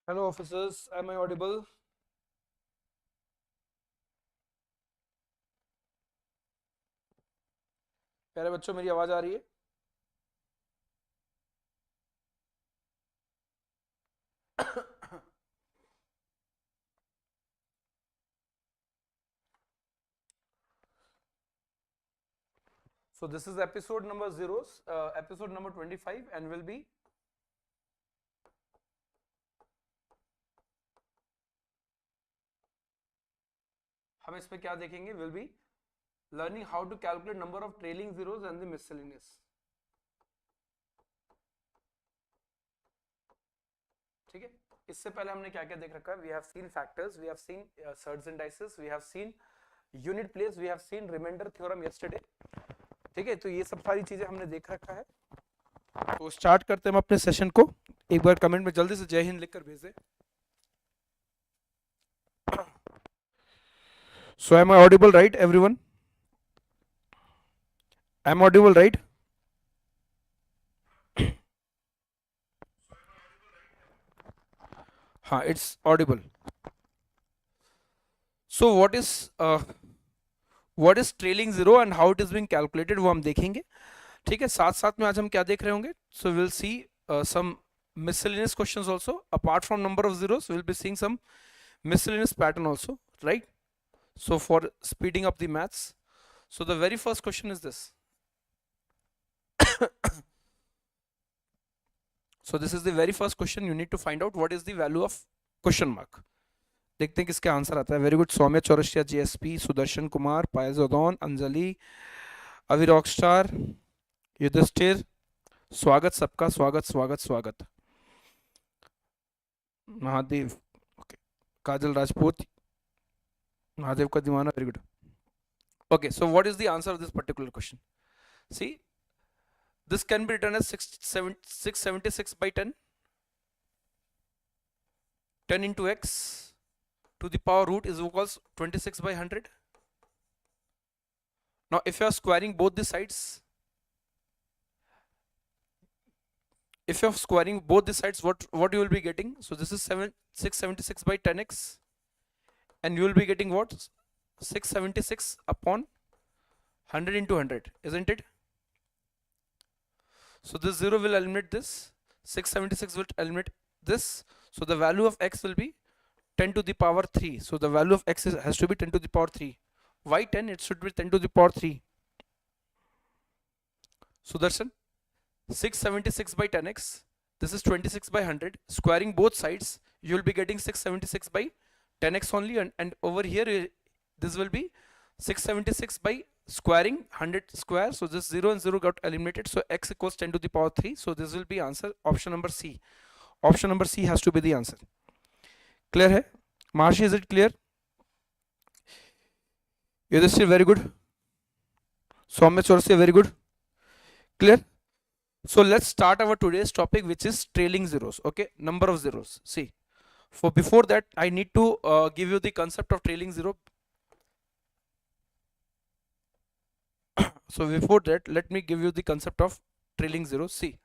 Hello officers, am I audible? प्यारे बच्चों मेरी आवाज आ रही है? So this is episode number 25 and will be हम इसमें क्या देखेंगे? Will be learning how to calculate number of trailing zeros and the miscellaneous. ठीक है, इससे पहले हमने क्या क्या देख रखा है? We have seen factors, we have seen surds and indices, we have seen unit place, we have seen remainder theorem yesterday. ठीक है, तो ये सब सारी चीजें हमने देख रखा है. तो स्टार्ट करते हैं हम अपने सेशन को. एक बार कमेंट में जल्दी से जय हिंद लिखकर भेज दें. So am I audible, right, everyone? I'm audible, right? हाँ, it's audible. So what is trailing zero and how it is being calculated वो हम देखेंगे. ठीक है, साथ साथ में आज हम क्या देख रहे होंगे? So we'll see some miscellaneous questions also. Apart from number of zeros, we'll be seeing some miscellaneous pattern also, right? So for speeding up the maths, so the very first question is this. So this is the very first question. You need to find out what is the value of question mark. देखते हैं किसका answer आता है. Very good. Saumya Chaurasia, GSP, Sudarshan Kumar, पायज उदौन, Anjali, Abhi rockstar, Yudhishthir, स्वागत सबका, स्वागत स्वागत स्वागत. महादेव, ओके, काजल राजपूत, महादेव का दीवाना, very good. Okay, so what is the answer of this particular question? See, this can be written as 676 by 10, 10 into x to the power root is equals 26 by 100. Now if you are squaring both the sides, what you will be getting? So this is 676 by 10x, and you will be getting what? 676 upon 100 into 100, isn't it? So this 0 will eliminate this, 676 will eliminate this, so the value of x will be 10 to the power 3. So the value of x has to be 10 to the power 3. Why 10? It should be 10 to the power 3. Sudarshan, 676 by 10x, this is 26 by 100. Squaring both sides, you will be getting 676 by 10x only, and over here this will be 676 by squaring 100 square. So this 0 and 0 got eliminated, so x equals 10 to the power 3. So this will be answer option number C. Option number C has to be the answer. Clear hai? Marshi, is it clear? Yudhishthir, very good. Soumya Chaurasia, very good. Clear? So let's start our today's topic, which is trailing zeros. Okay, number of zeros. See, for before that I need to give you the concept of trailing zero. So before that, let me give you the concept of trailing zero. See,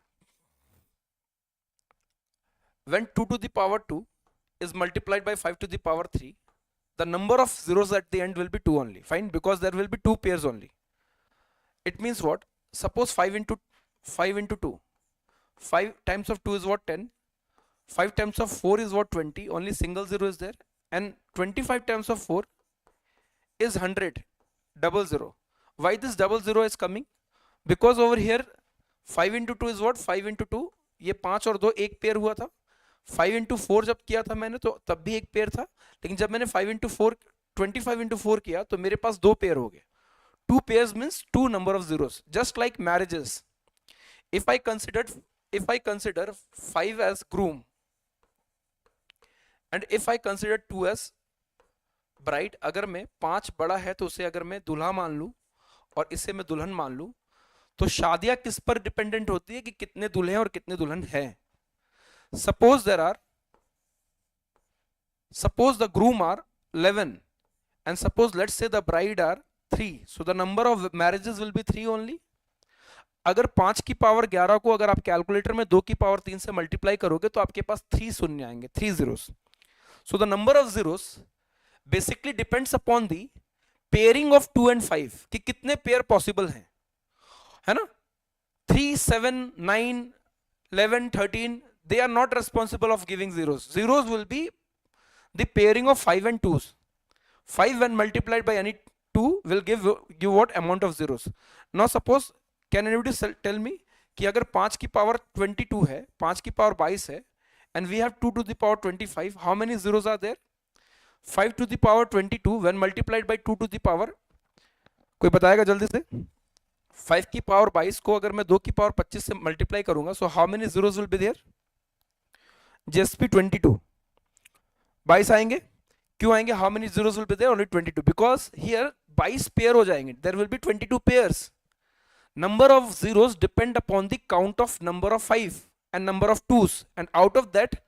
when 2 to the power 2 is multiplied by 5 to the power 3, the number of zeros at the end will be 2 only. Fine, because there will be 2 pairs only. It means what? Suppose 5 into 2. 5 times of 2 is what? 10. 5 times of 4 is what? 20. Only single zero is there. And 25 times of 4 is 100. Double zero. Why this double zero is coming? Because over here 5 into 2 is what? 5 into 2. ये 5 और 2 एक pair हुआ था. 5 into 4 जब किया था मैंने तो तब भी एक पेयर था. लेकिन जब मैंने 5 into 4 25 into 4 किया तो मेरे पास 2 पेयर हो गए. 2 pairs means 2 number of zeros. Just like marriages. If I consider 5 as groom and if I consider 2 as bride, अगर मैं 5 बड़ा है तो उसे अगर मैं दूल्हा मान लूं और इसे मैं दुल्हन मान लूं, तो शादियां किस पर डिपेंडेंट होती है कि कितने दूल्हे और कितने दुल्हन हैं. Suppose the groom are 11 and suppose let's say the bride are 3. So the number of marriages will be 3 only. अगर 5 की पावर 11 को अगर आप कैलकुलेटर में 2 की पावर 3 से मल्टीप्लाई करोगे तो आपके पास 3 शून्य आएंगे, 3 zeros. So the number of zeros basically depends upon the pairing of 2 and 5 कि कितने पेयर पॉसिबल हैं, है ना. 3, 7, 9, 11, 13 they are not responsible of giving zeros. Zeros will be the pairing of 5 and 2s. 5 when multiplied by any 2 will give you what amount of zeros. Now suppose can anybody tell me कि अगर 5 की power 22 है, 5 की power 22 है, and we have 2 to the power 25, how many zeros are there? 5 to the power 22 when multiplied by 2 to the power, कोई बताएगा जल्दी से. 5 की पावर 22 को अगर मैं 2 की पावर 25 से मल्टीप्लाई करूंगा, so how many zeros will be there? JSP 22 22 आएंगे. क्यों आएंगे? How many zeros will be there? Only 22, because here 22 pair हो जाएंगे. There will be 22 pairs. Number of zeros depend upon the count of number of 5 and number of 2s, and out of that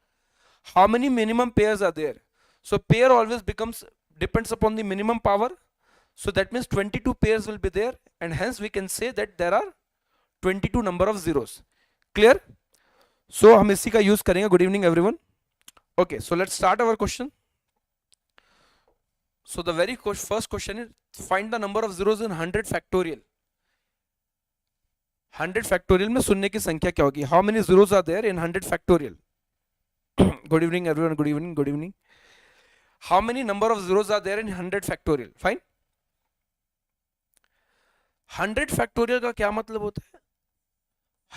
how many minimum pairs are there. So pair always depends upon the minimum power. So that means 22 pairs will be there, and hence we can say that there are 22 number of zeros. Clear? So हम इसी का use करेंगे. Good evening everyone. Okay, so let's start our question. So the very first question is find the number of zeros in 100 factorial. 100 factorial में शून्य की संख्या क्या होगी? How many zeros are there in 100 factorial? Good evening everyone. Good evening. Good evening. How many number of zeros are there in 100 factorial? Fine. 100 factorial का क्या मतलब होता है?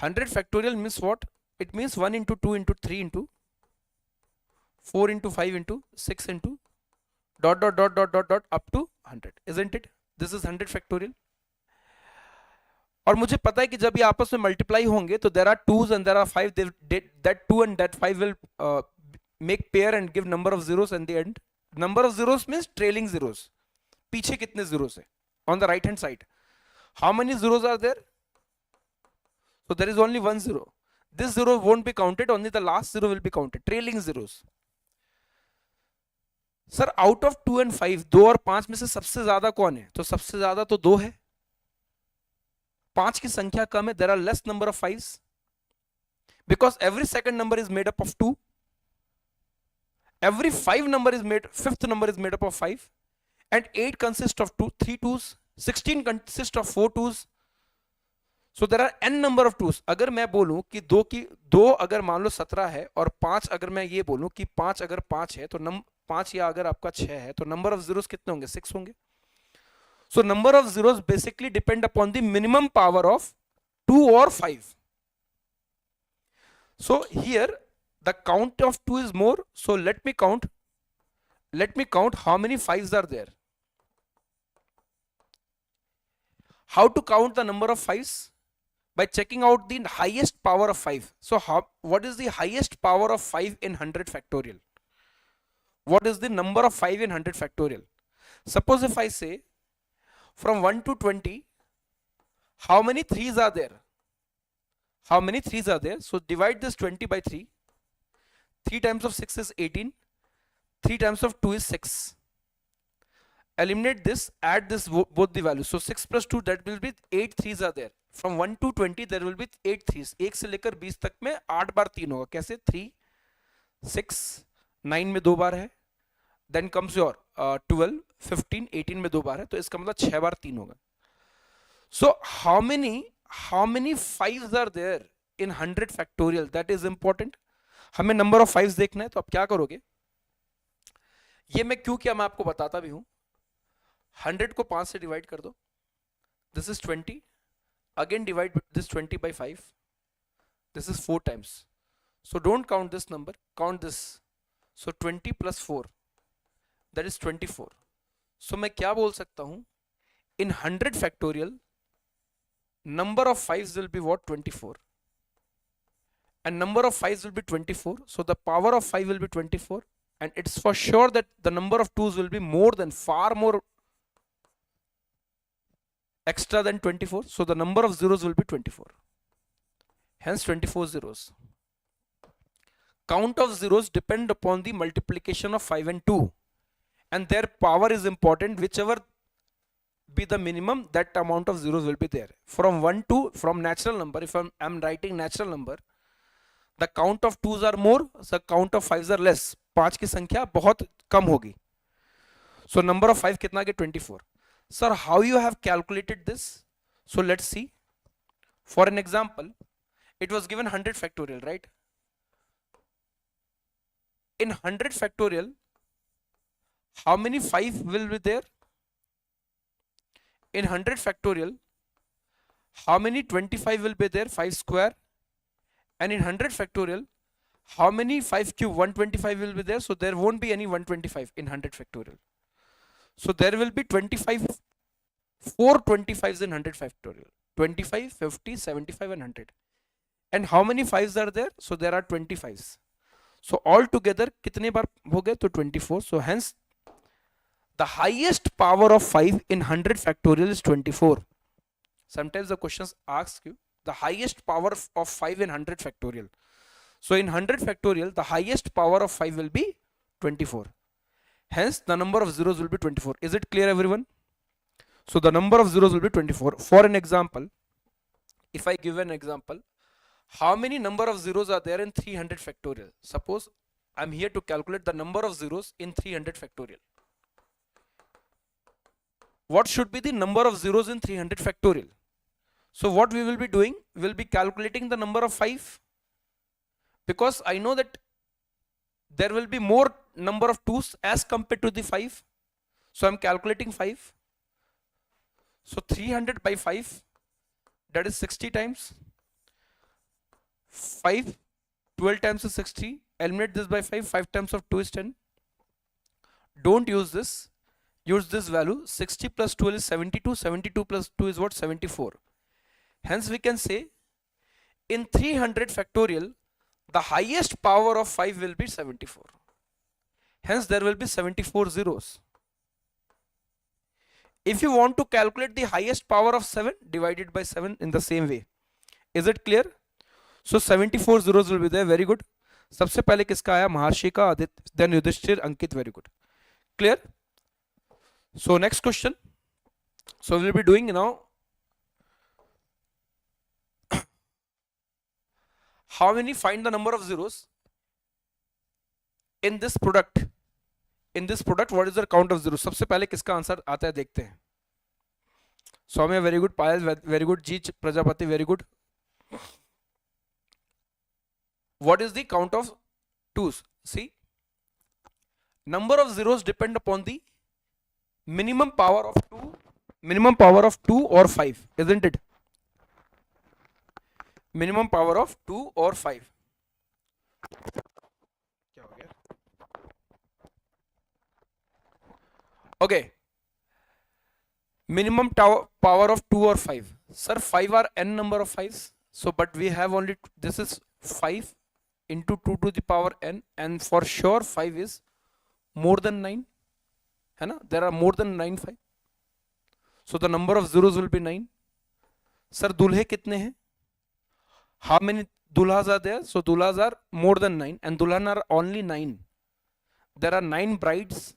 100 factorial means what? It means 1 into 2 into 3 into 4 into 5 into 6 into dot dot dot dot dot dot up to 100, isn't it? This is 100 factorial. और मुझे पता है कि जब ये आपस में मल्टीप्लाई होंगे तो there are 2s and there are 5, that 2 and that 5 will make pair and give number of zeros in the end. Number of zeros means trailing zeros. पीछे कितने zeros है? On the right hand side. How many zeros are there? So there is only one zero. This zero won't be counted, only the last zero will be counted. Trailing zeros. Sir out of 2 and 5, 2 और 5 में से सबसे ज्यादा कौन है? तो सबसे ज्यादा तो 2 है. 5 की संख्या कम है. There are less number of 5s because every second number is made up of 2. Every fifth number is made up of 5, and 8 consists of 3 2s, 16 consists of 4 2s. So there are n number of 2s. अगर मैं बोलूं कि 2 अगर मान लो 17 है और 5 अगर मैं ये बोलूं कि 5 अगर 5 है तो 5 या अगर आपका 6 है तो नंबर ऑफ जीरोस कितने होंगे? 6 होंगे. So number of zeros basically depend upon the minimum power of 2 or 5. So here the count of 2 is more. So let me count how many 5s are there. How to count the number of 5s? By checking out the highest power of 5. So what is the highest power of 5 in 100 factorial? What is the number of 5 in 100 factorial? Suppose if I say from 1 to 20, how many 3s are there? How many 3s are there? So divide this 20 by 3. 3 times of 6 is 18. 3 times of 2 is 6. Eliminate this, add this both the values. So 6 plus 2, that will be 8 3s are there. From 1 to 20 there will be 8 3s. 1 से लेकर 20 तक में 8 बार 3 होगा. कैसे? 3, 6, 9 में 2 बार है. Then comes your 12, 15, 18 में 2 बार है. तो इसका मतलब 6 बार 3 होगा. So how many 5s are there in 100 factorial? That is important. हमें number of 5s देखना है. तो आप क्या करोगे? ये मैं क्यों किया मैं आपको बताता भी हूं. 100 को 5 से डिवाइड कर दो. This is 20. Again divide this 20 by 5. This is 4 times. So don't count this number, count this. So 20 plus 4, that is 24. So मैं क्या बोल सकता हूं? In 100 factorial, number of 5s will be what? 24. And number of 5s will be 24. So the power of 5 will be 24. And it's for sure that the number of 2s will be far more extra than 24. So the number of zeros will be 24. Hence 24 zeros. Count of zeros depend upon the multiplication of 5 and 2. And their power is important. Whichever be the minimum, that amount of zeros will be there. From 1 to, from natural number, if I'm writing natural number, the count of 2s are more, the count of 5s are less. 5 की संख्या बहुत कम होगी. So number of 5 कितना के 24. Sir, how you have calculated this? So let's see. For an example, it was given 100 factorial, right? In 100 factorial, how many 5 will be there? In 100 factorial, how many 25 will be there? 5 square. And in 100 factorial, how many 5 cube? 125 will be there. So there won't be any 125 in 100 factorial. So there will be 25, 4 25s in 100 factorial. 25, 50, 75 and 100. And how many 5s are there? So there are 25s. So all together, कितने बार हो गए? तो 24. So hence, the highest power of 5 in 100 factorial is 24. Sometimes the questions ask you the highest power of 5 in 100 factorial. So in 100 factorial, the highest power of 5 will be 24. Hence, the number of zeros will be 24. Is it clear, everyone? So the number of zeros will be 24. For an example, if I give an example, how many number of zeros are there in 300 factorial? Suppose I'm here to calculate the number of zeros in 300 factorial. What should be the number of zeros in 300 factorial? So what we will be doing, we'll be calculating the number of 5, because I know that there will be more number of 2s as compared to the 5. So I'm calculating 5. So 300 by 5, that is 60 times. 5, 12 times is 60. Eliminate this by 5. 5 times of 2 is 10. Don't use this. Use this value. 60 plus 12 is 72. 72 plus 2 is what? 74. Hence we can say in 300 factorial, the highest power of 5 will be 74. Hence there will be 74 zeros. If you want to calculate the highest power of 7, divide it by 7 in the same way. Is it clear? So 74 zeros will be there. Very good. सबसे पहले किसका आया? महर्षि का, Aditya, then Yudhishthir, Ankit. Very good. Clear? So next question. So we will be doing now. How many find the number of zeros in this product? In this product, what is the count of zeros? सबसे पहले किसका answer आता है देखते हैं. सौम्य very good, Payal very good, ji Prajapati very good. What is the count of 2s? See, number of zeros depend upon the minimum power of 2 or 5, isn't it? Minimum power of 2 or 5. क्या हो गया? Okay. Minimum power of 2 or 5. Sir, 5 are n number of 5s. So, but we have only, this is 5 into 2 to the power n, and for sure 5 is more than 9. है ना? There are more than 9 5. So the number of zeros will be 9. Sir, दूल्हे कितने हैं? How many dulhas are there? So dulhas are more than 9 and dulhan are only 9. There are 9 brides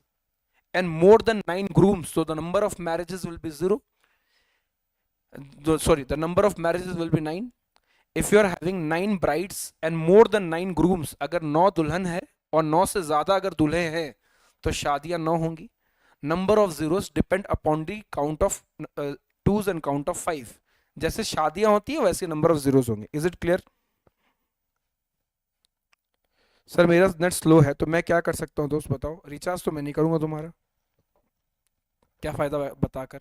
and more than 9 grooms. So the number of marriages will be 0. Sorry, the number of marriages will be 9. If you are having 9 brides and more than 9 grooms, अगर 9 दुल्हन है और 9 से ज़्यादा अगर दूल्हे हैं तो शादियां 9 होंगी. Number of zeros depend upon the count of 2s and count of 5. जैसे शादियां होती है वैसे number of zeros होंगे. Is it clear? सर मेरा नेट स्लो है तो मैं क्या कर सकता हूँ दोस्त बताओ. रिचार्ज तो मैं नहीं करूंगा तुम्हारा, क्या फायदा बताकर.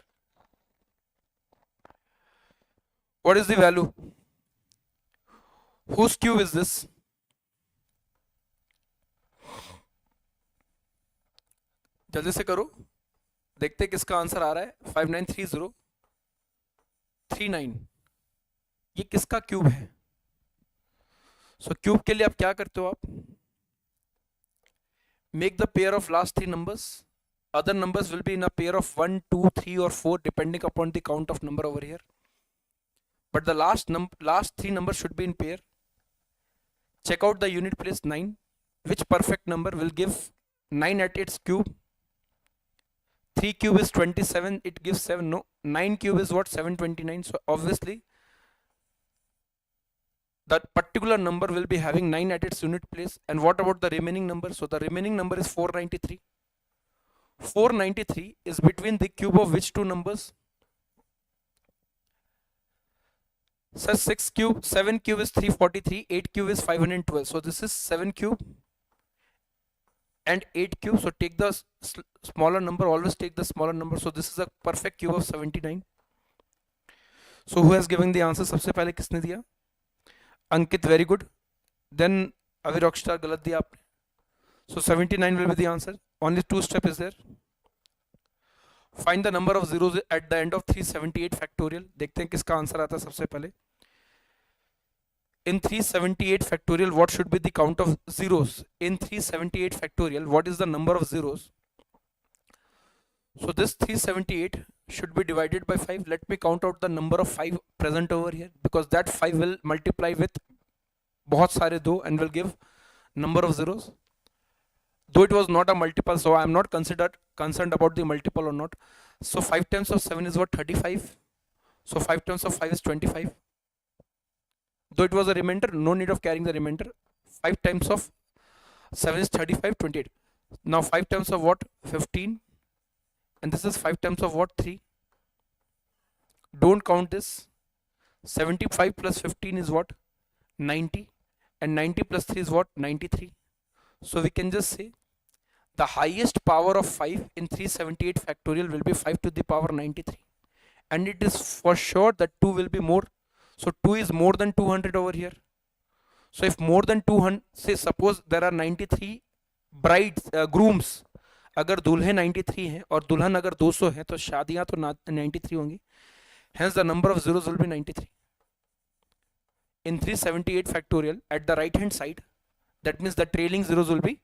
What is the value? Whose cube is this? जल्दी से करो, देखते किसका आंसर आ रहा है. 593039. ये किसका क्यूब है? सो क्यूब के लिए आप क्या करते हो? आप make the pair of last 3 numbers. Other numbers will be in a pair of 1, 2, 3 or 4 depending upon the count of number over here. But the last 3 numbers should be in pair. Check out the unit place 9. Which perfect number will give 9 at its cube? 3 cube is 27, it gives 7. No, 9 cube is what? 729. So obviously that particular number will be having 9 at its unit place. And what about the remaining number? So the remaining number is 493. 493 is between the cube of which two numbers? So 6 cube, 7 cube is 343, 8 cube is 512. So this is 7 cube and 8 cube. So take the smaller number, always take the smaller number. So this is a perfect cube of 79. So who has given the answer? सबसे पहले किसने दिया? Ankit, very good. Then Avi Rockstar, गलत दिया आपने. So 79 will be the answer. Only two step is there. Find the number of zeros at the end of 378 factorial. देखते हैं किसका आंसर आता है सबसे पहले. In 378 factorial, what should be the count of zeros? In 378 factorial, what is the number of zeros? So this 378 should be divided by 5. Let me count out the number of 5 present over here, because that 5 will multiply with बहुत सारे 2 and will give number of zeros. Though it was not a multiple, so I am not concerned about the multiple or not. So 5 times of 7 is what? 35. So 5 times of 5 is 25. Though it was a remainder, no need of carrying the remainder. 5 times of 7 is 35, 28. Now 5 times of what? 15. And this is 5 times of what? 3. Don't count this. 75 plus 15 is what? 90. And 90 plus 3 is what? 93. So we can just say the highest power of 5 in 378 factorial will be 5 to the power 93. And it is for sure that 2 will be more. So 2 is more than 200 over here. So if more than 200, say suppose there are 93 brides, grooms. अगर दूल्हे 93 हैं और दुल्हन अगर 200 है तो शादियां तो 93 होंगी. Hence the number of zeros will be 93. In 378 factorial at the right hand side, that means the trailing zeros will be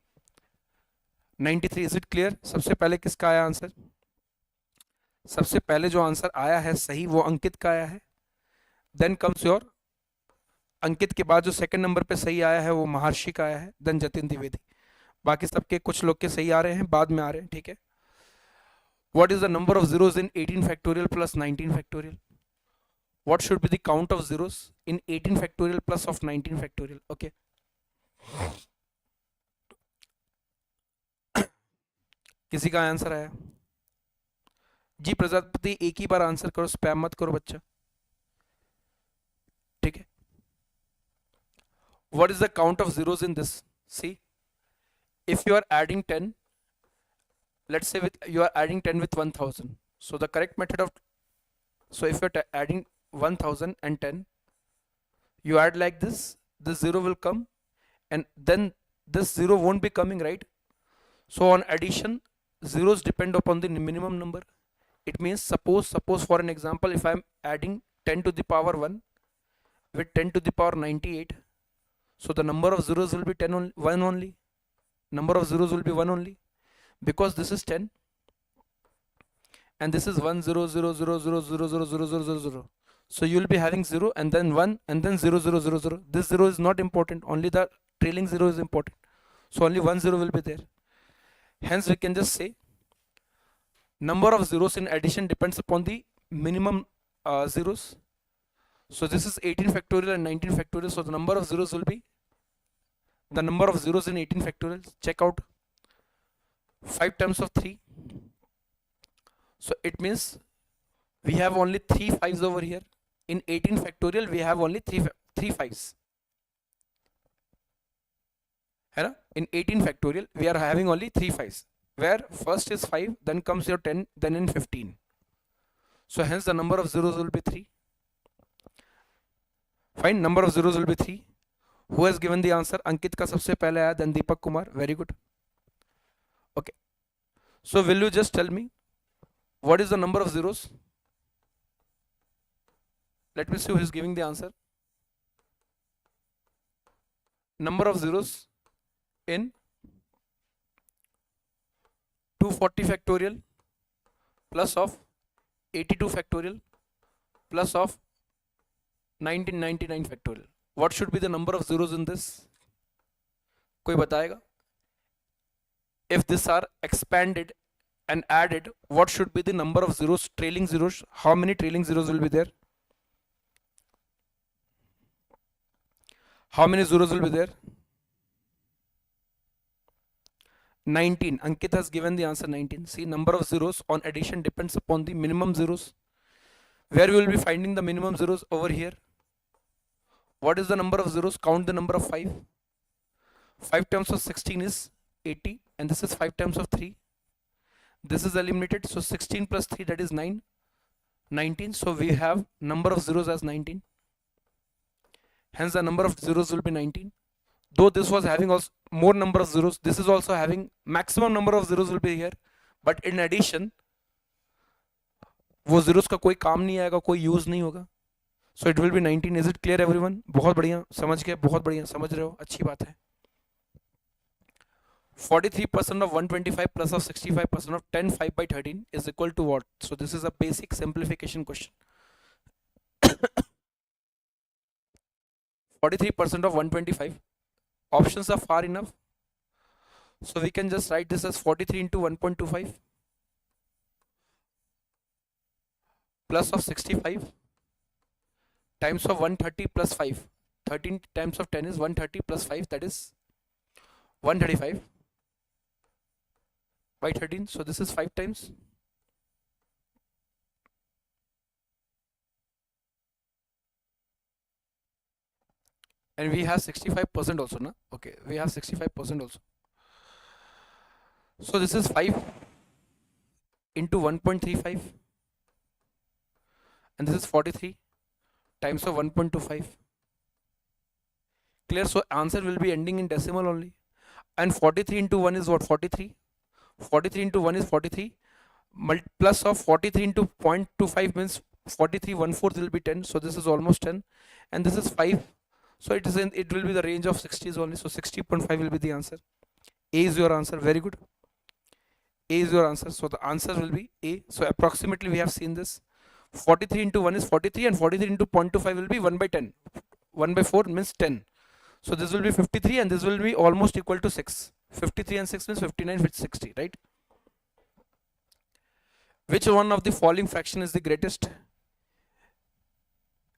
93. Is it clear? सबसे पहले किसका आया आंसर? सबसे पहले जो आंसर आया है सही वो अंकित का आया है. Then comes your अंकित के बाद जो सेकंड नंबर पे सही आया है वो महर्षि का आया है. Then जतिन द्विवेदी. बाकी सबके कुछ लोग के सही आ रहे हैं, बाद में आ रहे हैं. ठीक है. What is the number of zeros in 18 factorial plus 19 factorial? What should be the count of zeros in 18 factorial plus of 19 factorial? Okay. किसी का आंसर आया? जी प्रजापति, एक ही बार आंसर करो, स्पैम मत करो बच्चा. ठीक है. What is the count of zeros in this? See, if you are adding 10, let's say you are adding 10 with 1000. So the correct method of, so if you are adding 1000 and 10, you add like this zero will come, and then this zero won't be coming, right? So on addition, zeros depend upon the minimum number. It means suppose for an example, if I am adding 10 to the power 1 with 10 to the power 98, so the number of zeros will be 1 only. Number of zeros will be 1 only, because this is 10 and this is 1 0 0 0 0 0 0 0 0 0 0. So you will be having 0 and then 1 and then 0 0 0 0. This 0 is not important, only the trailing 0 is important. So only 1 0 will be there. Hence we can just say number of zeros in addition depends upon the minimum zeros. So this is 18 factorial and 19 factorial. So the number of zeros will be the number of zeros in 18 factorial. Check out 5 times of 3. So it means we have only 3 5s over here. In 18 factorial we have only 3 5s. In 18 factorial we are having only 3 5s, where first is 5, then comes your 10, then in 15. So hence the number of zeros will be 3. Fine, number of zeros will be 3. Who has given the answer? Ankit का सबसे पहले आया, then Deepak Kumar. Very good. Okay. So will you just tell me what is the number of zeros? Let me see who is giving the answer. Number of zeros in 240 factorial plus of 82 factorial plus of 1999 factorial. What should be the number of zeros in this? कोई बताएगा? If these are expanded and added, what should be the number of zeros, trailing zeros? How many trailing zeros will be there? How many zeros will be there? 19. Ankit has given the answer 19. See, number of zeros on addition depends upon the minimum zeros. Where we will be finding the minimum zeros? Over here. What is the number of zeros? Count the number of 5. 5 times of 16 is 80, and this is 5 times of 3. This is eliminated, so 16 plus 3, that is 9. 19, so we have number of zeros as 19. Hence the number of zeros will be 19. Though this was having also more number of zeros, this is also having maximum number of zeros will be here. But in addition, वो zeros का कोई काम नहीं आएगा, कोई use नहीं होगा. So it will be 19. Is it clear everyone? बहुत बढ़िया, समझ गए, बहुत बढ़िया, समझ रहे हो, अच्छी बात है. 43% of 125 plus of 65% of 10 5 by 13 is equal to what? So this is a basic simplification question. 43% of 125. Options are far enough. So we can just write this as 43 into 1.25 plus of 65 times of 130 plus 5. 13 times of 10 is 130 plus 5, that is 135 by 13. So this is 5 times. And we have 65% also, na? Okay, we have 65% also. So this is 5 into 1.35 and this is 43 times of 1.25. Clear? So answer will be ending in decimal only. And 43 into 1 is what? 43. 43 into 1 is 43. Plus of 43 into 0.25 means 43 1/4 will be 10. So this is almost 10. And this is 5. So it will be the range of 60s only. So 60.5 will be the answer. A is your answer. Very good. A is your answer. So the answer will be A. So approximately we have seen this. 43 into 1 is 43 and 43 into 0.25 will be 1 by 10. 1 by 4 means 10. So this will be 53 and this will be almost equal to 6. 53 and 6 means 59 with 60, right? Which one of the following fraction is the greatest?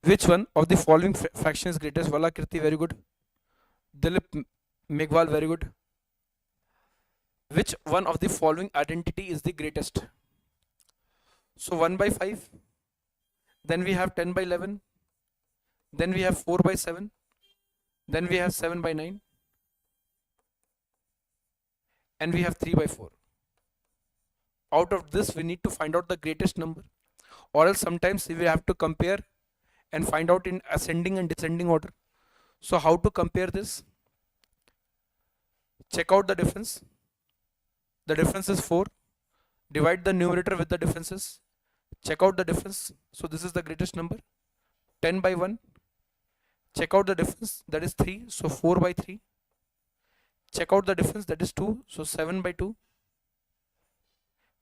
Which one of the following fraction is greatest? Vala Kirti, very good. Dilip Meghwal, very good. Which one of the following identity is the greatest? So 1 by 5, then we have 10 by 11, then we have 4 by 7, then we have 7 by 9, and we have 3 by 4. Out of this we need to find out the greatest number, or else sometimes we have to compare and find out in ascending and descending order. So how to compare this? Check out the difference. The difference is 4. Divide the numerator with the differences. Check out the difference. So this is the greatest number. 10 by 1. Check out the difference. That is 3. So 4 by 3. Check out the difference. That is 2. So 7 by 2.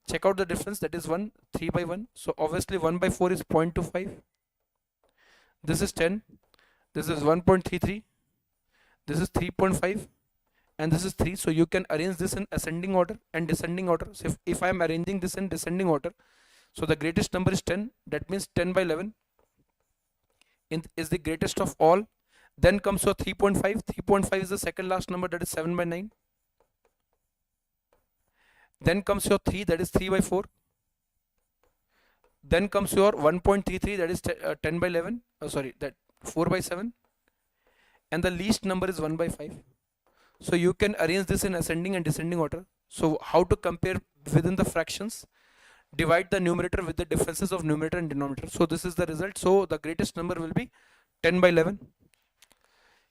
Check out the difference. That is 1. 3 by 1. So obviously 1 by 4 is 0.25. This is 10. This is 1.33. This is 3.5. And this is 3. So you can arrange this in ascending order and descending order. So if I am arranging this in descending order, so the greatest number is 10. That means 10 by 11 is the greatest of all. Then comes your 3.5. 3.5 is the second last number, that is 7 by 9. Then comes your 3, that is 3 by 4. Then comes your 1.33, that is 10 by 11. That 4 by 7. And the least number is 1 by 5. So you can arrange this in ascending and descending order. So how to compare within the fractions? Divide the numerator with the differences of numerator and denominator. So this is the result. So the greatest number will be 10 by 11.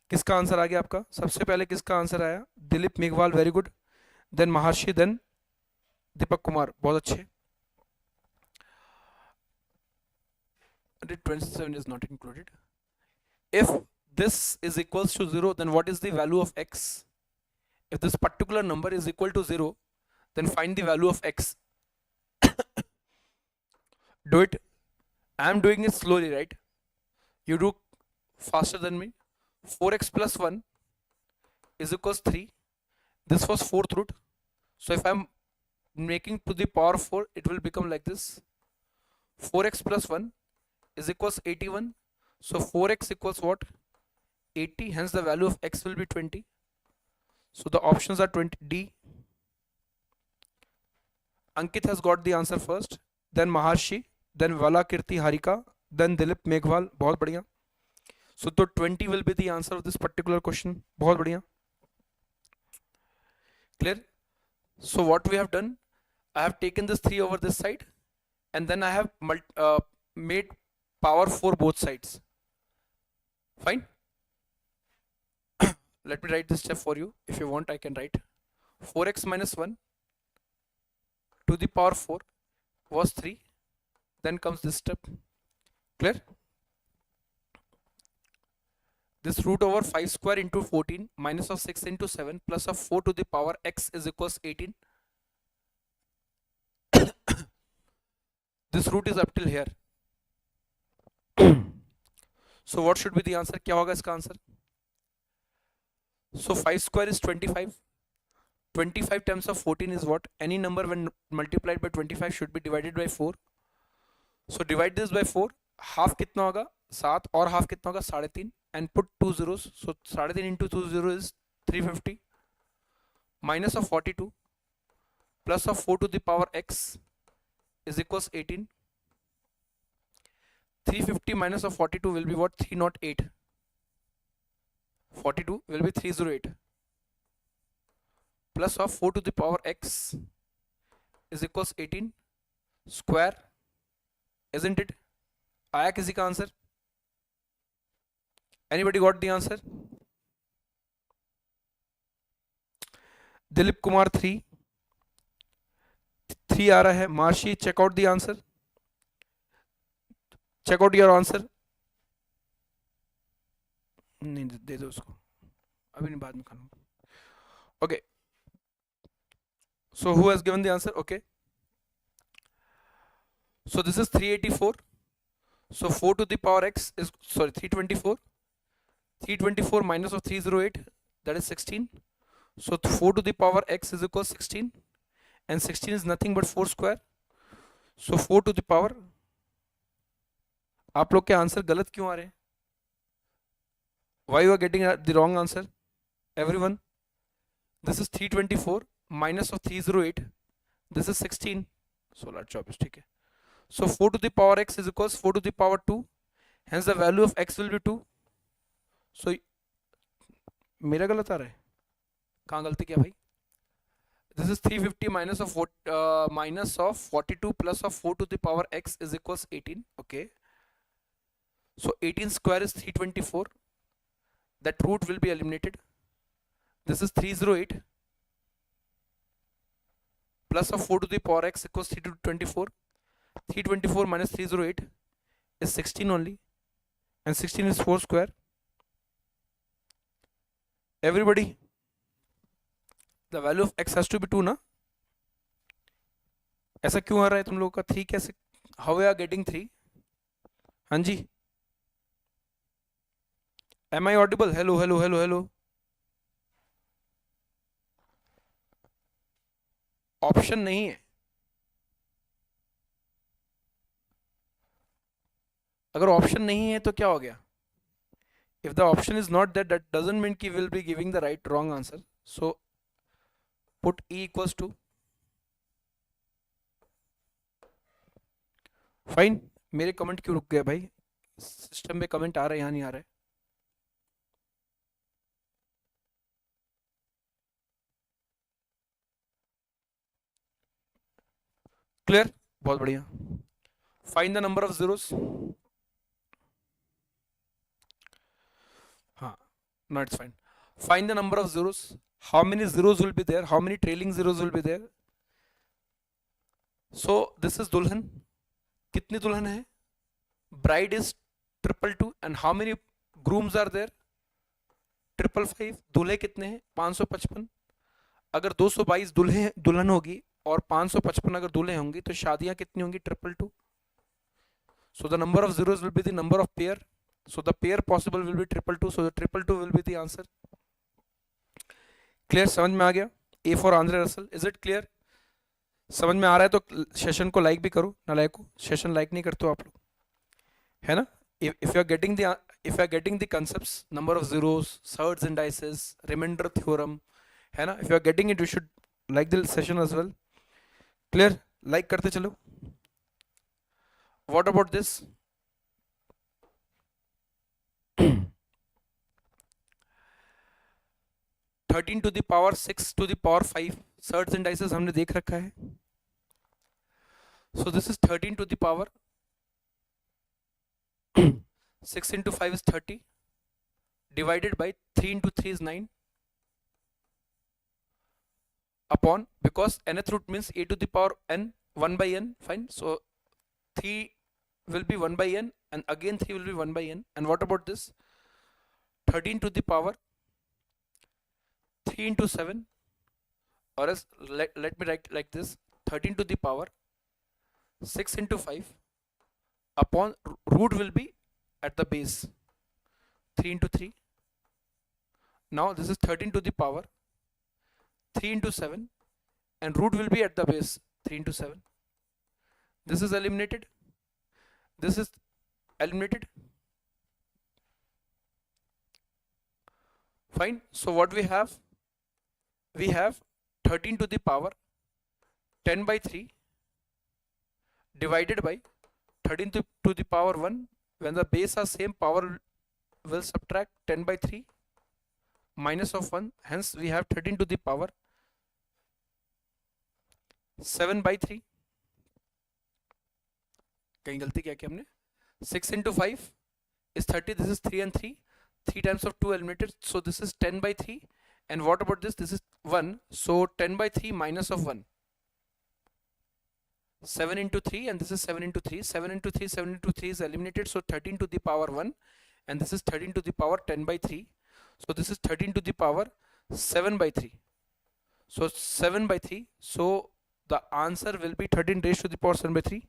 किसका answer आ गया आपका? सबसे पहले किसका answer आया? Dilip Meghwal, very good. Then Maharshi, then Deepak Kumar, बहुत अच्छे. 27 is not included. If this is equals to 0, then what is the value of x? If this particular number is equal to 0, then find the value of x. Do it. I am doing it slowly, right? You do faster than me. 4x plus 1 is equals 3. This was 4th root. So if I am making to the power 4, it will become like this. 4x plus 1 is equals 81. So 4x equals what? 80. Hence the value of x will be 20. So the options are 20 D. Ankit has got the answer first, then Maharshi, then Vala Kirti Harika, then Dilip Meghwal. बहुत बढ़िया. So 20 will be the answer of this particular question. बहुत बढ़िया. Clear? So what we have done, I have taken this 3 over this side, and then I have made power 4 both sides. Fine. Let me write this step for you. If you want, I can write 4x minus 1 to the power 4 was 3. Then comes this step. Clear? This root over 5 square into 14 minus of 6 into 7 plus of 4 to the power x is equals 18. This root is up till here. So what should be the answer? क्या होगा इसका answer? So 5 square is 25. 25 times of 14 is what? Any number when multiplied by 25 should be divided by 4. So divide this by 4. Half कितना होगा? 7 और half कितना होगा? 3.5 and put 2 zeros. So 3.5 into 2 zeros is 350 minus of 42 plus of 4 to the power x is equals 18. 350 minus of 42 will be what? 308. 42 will be 308 plus of 4 to the power x is equals 18 square, isn't it? आया किसी का answer? Anybody got the answer? Dilip Kumar 3 आ रहा है. Marshi, check out the answer. Check out your answer. नहीं दे दो उसको, अभी नहीं, बाद में खाना. Okay. So who has given the answer? Okay. So this is 384. So 4 to the power x is, sorry, 324. 324 minus of 308, that is 16. So 4 to the power x is equal to 16, and 16 is nothing but 4 square. So 4 to the power. आप लोग के answer गलत क्यों आ रहे हैं? Why you are getting the wrong answer? Everyone, this is 324 minus of 308. This is 16. So large job is ठीक है. So 4 to the power x is equals 4 to the power 2. Hence the value of x will be 2. So मेरा गलत आ रहा है? कहाँ गलती क्या भाई? This is 350 minus of 42 plus of 4 to the power x is equals 18. Okay. So 18 square is 324. That root will be eliminated. This is 308 plus of 4 to the power x equals 324. 324 minus 308 is 16 only, and 16 is 4 square. Everybody, the value of x has to be 2 ना? ऐसा क्यों आ रहा है तुम लोगों का? 3 कैसे? How we are getting 3? हाँ जी, am I audible? Hello, hello, hello, hello. Option नहीं है. अगर ऑप्शन नहीं है तो क्या हो गया? If the option is not there, that doesn't mean कि will be giving the right wrong answer. So put E equals to. Fine. मेरे कमेंट क्यों रुक गए भाई? सिस्टम में कमेंट आ रहा है, यहाँ नहीं आ रहा है. क्लियर? बहुत बढ़िया. Find the number of zeros. No, it's fine. Find the number of zeros. How many zeros will be there? How many trailing zeros will be there? So this is Dulhan. कितनी दुल्हन है? Bride is 222. And how many grooms are there? 555. दूल्हे कितने हैं? 555. अगर 222 दुल्हन होगी और 555 अगर दूल्हे होंगी तो शादियां कितनी होंगी? 222. So the number of zeros will be the number of pair. So the pair possible will be 222. So the 222 will be the answer. Clear? समझ में आ गया? A for Andre Russell. Is it clear? समझ में आ रहा है तो session को like भी करो, नालायको सेशन लाइक नहीं करते हो आप लोग, है ना? if you are getting the if you are getting the concepts, number of zeros, surds indices, remainder theorem, है ना? if you are getting it, you should like the session as well. Clear? Like करते चलो. What about this? 13 to the power 6 to the power 5 surds indices हमने देख रखा है. So this is 13 to the power 6 into 5 is 30, divided by 3 into 3 is 9, upon, because nth root means a to the power n, 1 by n, fine. So 3 will be 1 by n, and again 3 will be 1 by n. And what about this? 13 to the power 3 into 7, or else let me write like this: 13 to the power 6 into 5 upon root will be at the base 3 into 3. Now this is 13 to the power 3 into 7, and root will be at the base 3 into 7. This is eliminated. This is eliminated. Fine. So what we have? We have 13 to the power 10 by 3 divided by 13 to the power 1. When the base are same, power will subtract 10 by 3 minus of 1. Hence we have 13 to the power 7 by 3. कहीं गलती क्या की हमने? 6 into 5 is 30. This is 3 and 3. 3 times of 2 eliminated. So this is 10 by 3. And what about this? This is 1. So 10 by 3 minus of 1. 7 into 3, and this is 7 into 3. 7 into 3, 7 into 3 is eliminated. So 13 to the power 1. And this is 13 to the power 10 by 3. So this is 13 to the power 7 by 3. So 7 by 3. So the answer will be 13 raised to the power 7 by 3.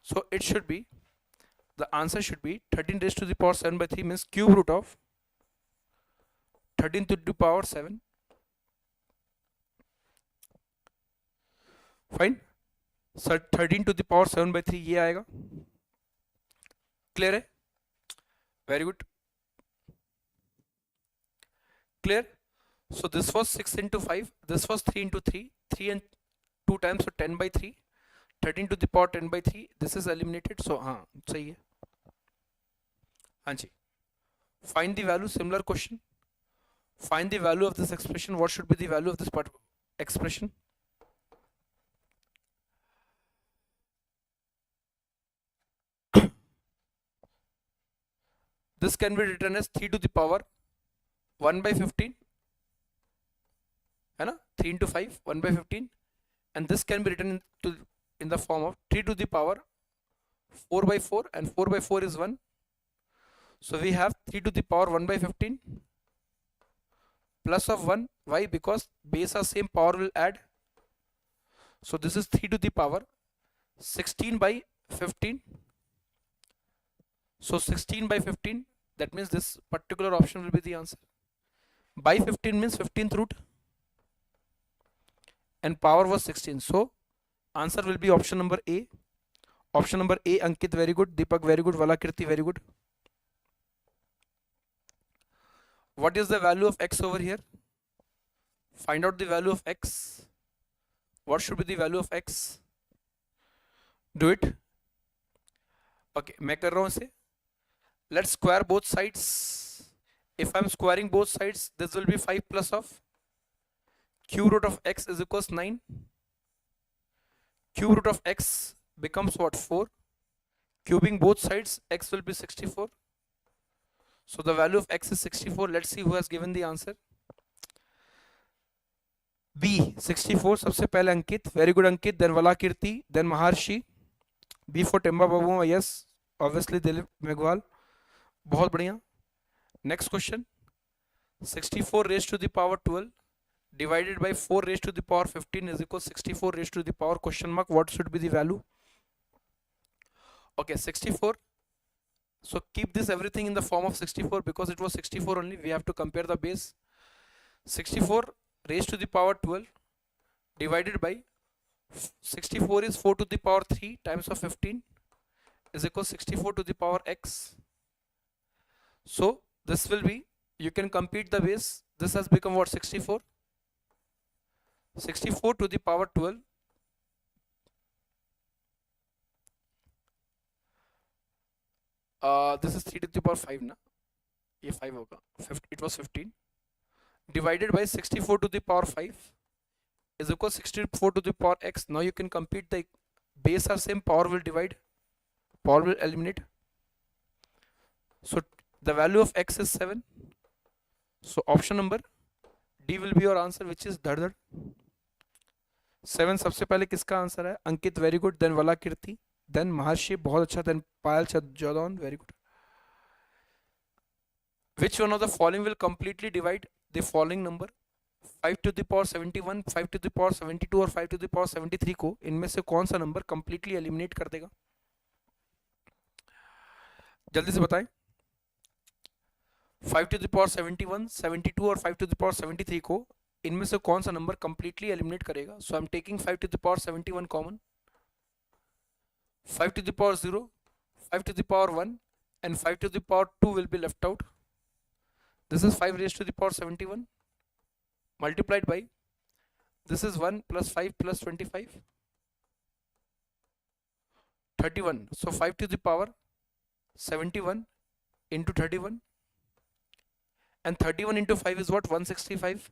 So it should be, the answer should be 13 raised to the power 7 by 3 means cube root of 13 to the power 7. Fine. So 13 to the power 7 by 3 ये आएगा. Clear है? Very good. Clear? So this was 6 into 5. This was 3 into 3. 3 and 2 times, so 10 by 3. 13 to the power 10 by 3. This is eliminated. So हाँ सही है. हाँ जी. Find the value. Similar question. Find the value of this expression. What should be the value of this part expression? This can be written as 3 to the power 1 by 15, है ना? 3 into 5, 1 by 15, and this can be written in the form of 3 to the power 4 by 4, and 4 by 4 is 1. So we have 3 to the power 1 by 15 plus of 1. Why? Because base are same, power will add. So this is 3 to the power 16 by 15. So 16 by 15, that means this particular option will be the answer. By 15 means 15th root, and power was 16. So answer will be option number A. Option number A, Ankit, very good. Deepak, very good. Valakirti, very good. What is the value of x over here? Find out the value of x. What should be the value of x? Do it. Okay, मैं कर रहा हूँ इसे. Let's square both sides. If I'm squaring both sides, this will be 5 plus of cube root of x is equals 9. Cube root of x becomes what? 4. Cubing both sides, x will be 64. So the value of x is 64. Let's see who has given the answer. B, 64. सबसे पहले अंकित. Very good Ankit. Then Valakirti. Then Maharshi. B for Temba Babu. Yes, obviously Dilip Meghwal. बहुत बढ़िया. Next question. 64 raised to the power 12 divided by 4 raised to the power 15 is equal 64 raised to the power question mark. What should be the value? Okay, 64. So keep this everything in the form of 64 because it was 64 only. We have to compare the base. 64 raised to the power 12 divided by 64 is 4 to the power 3 times of 15 is equal 64 to the power x. So this will be, you can compute the base. This has become what? 64. 64 to the power 12. This is 3 to the power 5 na? ये 5 होगा. It was 15 divided by 64 to the power 5 is equal 64 to the power x. Now you can compute the base are same, power will divide, power will eliminate. So the value of x is 7. So option number D will be your answer, which is धड़ 7 सबसे पहले किसका answer है? अंकित, very good. Then वला कीर्ति, then Maharshi, बहुत अच्छा. Then Payal Jadaun, very good. Which one of the following will completely divide the following number? 5 to the power 71, 5 to the power 72 और 5 to the power 73 को इनमें से कौन सा नंबर कंप्लीटली एलिमिनेट कर देगा? जल्दी से बताएं. 5 to the power 71, 72 और 5 to the power 73 को इनमें से कौन सा नंबर कंप्लीटली एलिमिनेट करेगा? So I am taking 5 to the power 71 common, 5 to the power 0, 5 to the power 1 and 5 to the power 2 will be left out. This is 5 raised to the power 71 multiplied by, this is 1 plus 5 plus 25, 31. So 5 to the power 71 into 31, and 31 into 5 is what? 165.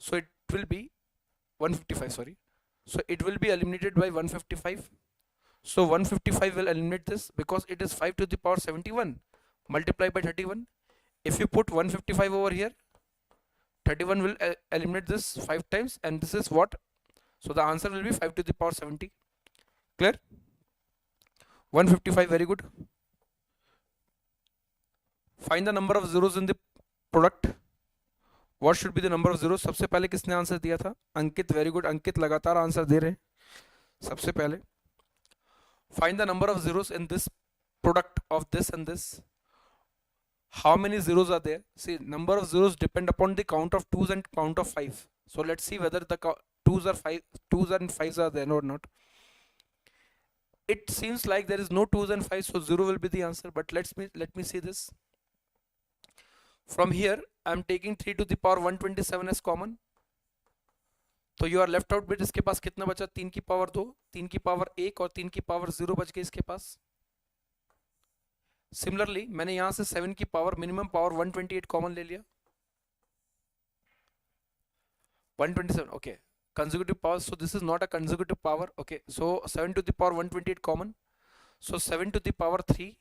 So it will be 155, sorry. So it will be eliminated by 155. So 155 will eliminate this because it is 5 to the power 71 multiplied by 31. If you put 155 over here, 31 will eliminate this 5 times, and this is what? So the answer will be 5 to the power 70. Clear? 155, very good. Find the number of zeros in the product. What should be the number of zeros? सबसे पहले किसने answer दिया था? अंकित, very good. अंकित लगातार answer दे रहे हैं. सबसे पहले find the number of zeros in this product of this and this. How many zeros are there? See, number of zeros depend upon the count of 2s and count of 5. So let's see whether the 2s and 5s are there or not. It seems like there is no 2s and 5s, so 0 will be the answer. But let me see this. From here, I am taking 3 to the power 127 as common. तो you are left out with, इसके पास कितना बचा? 3 की power 2, 3 की power 1 और 3 की power 0 बच गई इसके पास. सिमिलरली मैंने यहां से 7 की पावर मिनिमम पावर 128 कॉमन ले लिया. 127, okay. Consecutive power, so this is not a consecutive power. Okay, so 7 to the power 128 common. So 7 to the power 3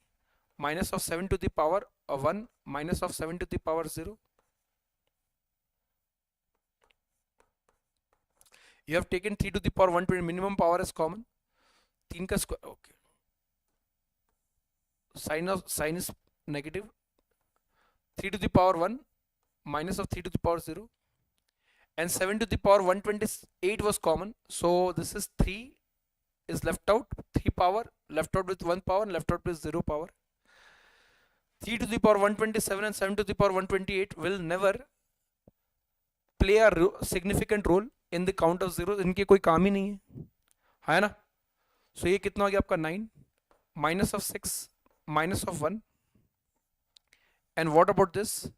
minus of 7 to the power 1 minus of 7 to the power 0. You have taken 3 to the power 120, minimum power is common. 3 का square, okay. Sign is negative. 3 to the power 1 minus of 3 to the power 0. And 7 to the power 128 was common. So this is 3 is left out. 3 power left out with 1 power and left out with 0 power. 3 to the power 127 and 7 to the power 128 will never play a significant role in the count of zeros. इनके कोई काम ही नहीं है ना? So ये कितना हो गया आपका 9 minus of 6 minus of 1. And what about this?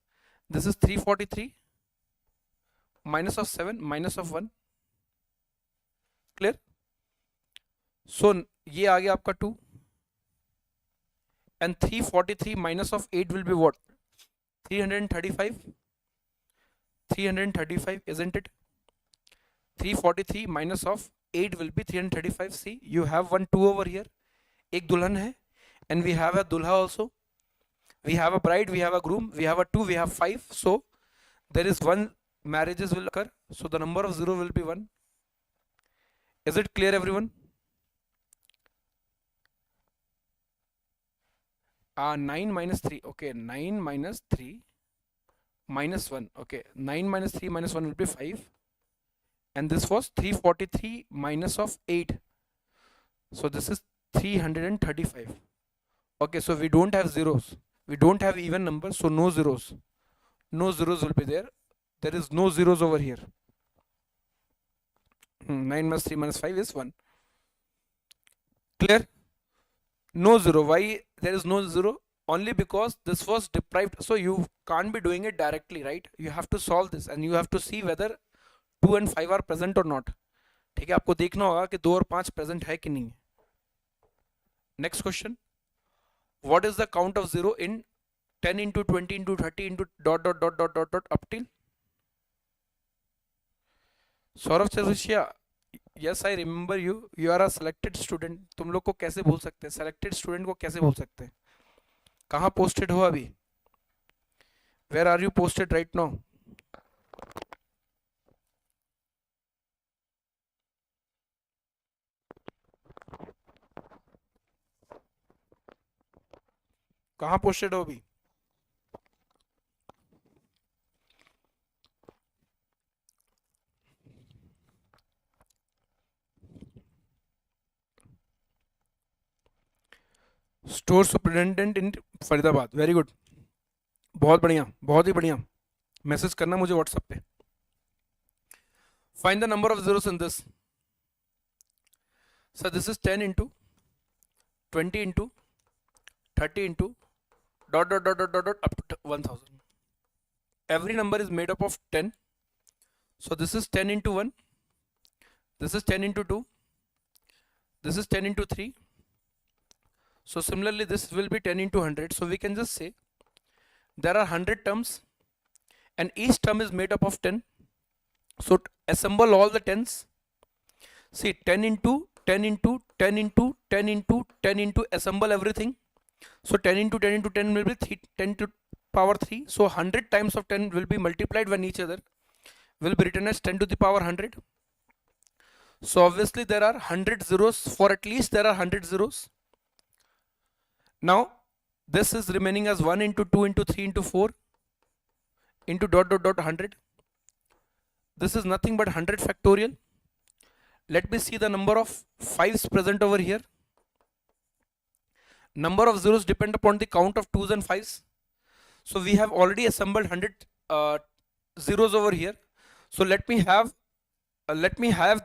This is 343 minus of 7 minus of 1. Clear? So ये आ गया आपका 2. And 343 minus of 8 will be what? 335. 335, isn't it? 343 minus of 8 will be 335. See, you have one 2 over here. एक दुल्हन है, and we have a dulha also. We have a bride, we have a groom, we have a 2, we have 5. So there is one marriages will occur. So the number of 0 will be 1. Is it clear, everyone? 9 minus 3. Okay, 9 minus 3 minus 1. Okay, 9 minus 3 minus 1 will be 5. And this was 343 minus of 8. So this is 335. Okay, so we don't have zeros. We don't have even numbers, so no zeros. No zeros will be there. There is no zeros over here. 9 minus 3 minus 5 is 1. Clear? No 0. Why there is no 0? Only because this was deprived. So you can't be doing it directly, right? You have to solve this and you have to see whether 2 and 5 are present or not. ठीक है, आपको देखना होगा कि 2 और 5 present है कि नहीं. Next question. What is the count of 0 in 10 into 20 into 30 into dot dot dot dot dot dot up till? Saurav Charushya, yes I remember you. You are a selected student. तुम लोग को कैसे भूल सकते हैं? Selected student को कैसे भूल सकते हैं? कहाँ posted हो अभी? Where are you posted right now? कहाँ posted हो अभी? स्टोर सुपरिटेंडेंट इन फरीदाबाद. वेरी गुड, बहुत बढ़िया, बहुत ही बढ़िया. मैसेज करना मुझे व्हाट्सएप पे. Find the number of zeros in this. Sir this is 10 into 20 into 30 into dot dot dot dot dot dot up to 1000. Every number is made up of 10. So this is 10 into 1. This is 10 into 2. This is 10 into 3. So similarly this will be 10 into 100. So we can just say there are 100 terms and each term is made up of 10. So assemble all the 10s. See 10 into 10 into 10 into 10 into 10 into assemble everything. So 10 into 10 into 10 will be 10 to power 3. So 100 times of 10 will be multiplied when each other will be written as 10 to the power 100. So obviously there are 100 zeros. For at least there are 100 zeros. Now this is remaining as 1 into 2 into 3 into 4 into dot dot dot 100. This is nothing but 100 factorial. Let me see the number of 5s present over here. Number of zeros depend upon the count of 2s and 5s. So we have already assembled 100 zeros over here. So let me have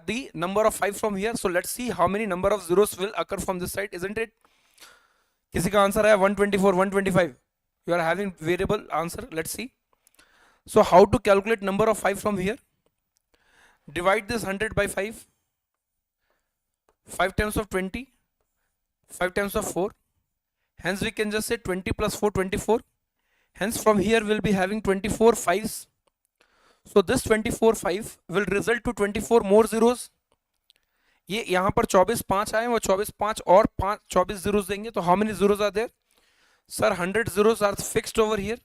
the number of 5 from here. So let's see how many number of zeros will occur from this side, isn't it? किसी का answer है 124, 125. You are having variable answer. Let's see. So how to calculate number of 5 from here? Divide this 100 by 5. 5 times of 20. 5 times of 4. Hence we can just say 20 plus 4, 24. Hence from here we'll be having 24 5s. So this 24 5 will result to 24 more zeros. ये यहाँ पर 24 5 आए, वो 24 5 और 5 24 zeros देंगे. तो how many zeros are there? Sir 100 zeros are fixed over here.